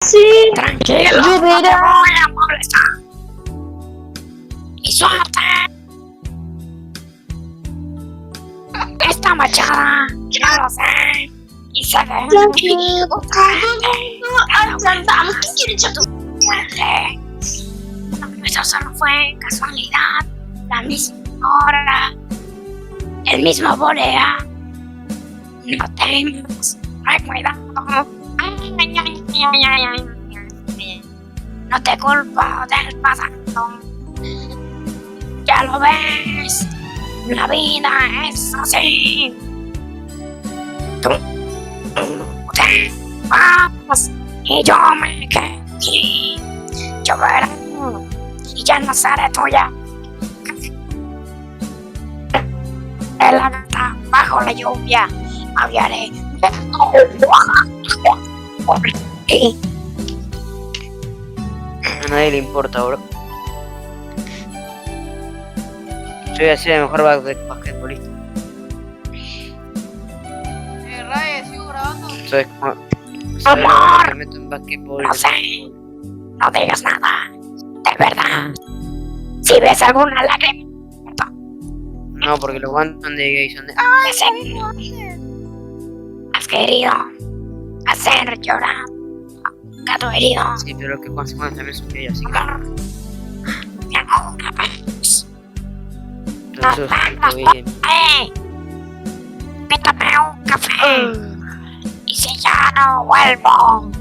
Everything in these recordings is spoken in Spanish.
Sí, Tranquilo, lloverá. no te voy a molestar. Mi suerte. Esta machada, yo lo sé. Y sé que otra gente Cantamos. ¿Quién quiere echar tu suerte. Eso solo fue casualidad. La misma hora, el mismo volea. No temas, ten cuidado. No te culpo del pasado. Ya lo ves, la vida es así. Tú te vas y yo me quedé aquí. Lloverá y ya no seré tuya. En la gata bajo la lluvia aviaré. A nadie le importa, bro. Yo voy a ser el mejor basquetbolista. Ray, sigo grabando. ¿Sabes cómo? Amor. Me meto en basquetbol. No sé, no digas nada. De verdad. Si ves alguna lágrima, No, porque los guantes son de gay, son de... has querido hacer llorar a un gato herido. Sí, pero los que Juan también son gay, así que... Amor, me hago una vez. Pero eso es todo bien. Pítame un café. Y si ya no vuelvo,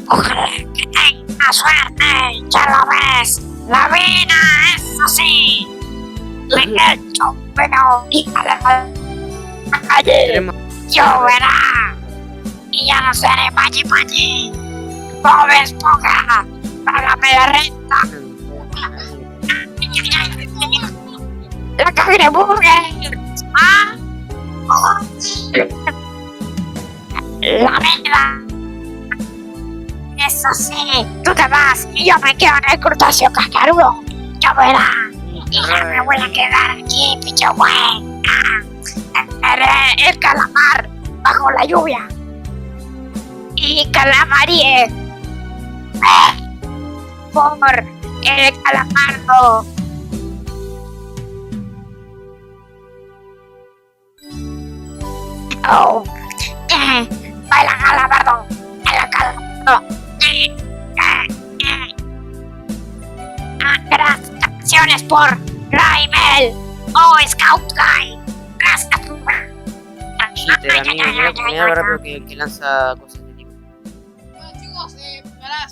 ojalá que tenga suerte. Ya lo ves, la vida es así. Le he hecho pero y a la calle lloverá. Y ya no seré pachi. Bob Esponja, págame la renta. La cangreburger. ¿Ah? La vida es así. Tú te vas y yo me quedo en el crustáceo cascarudo. Lloverá y ya me voy a quedar aquí, picho güey. El calamar bajo la lluvia. Y calamaríe por el calamardo. Oh, baila calamardo, baila calamardo. Gracias, canciones por Raimel o Scout Guy. Gracias. Sí, te da miedo, me da rápido que lanza cosas de tipo. Bueno, chicos, pará,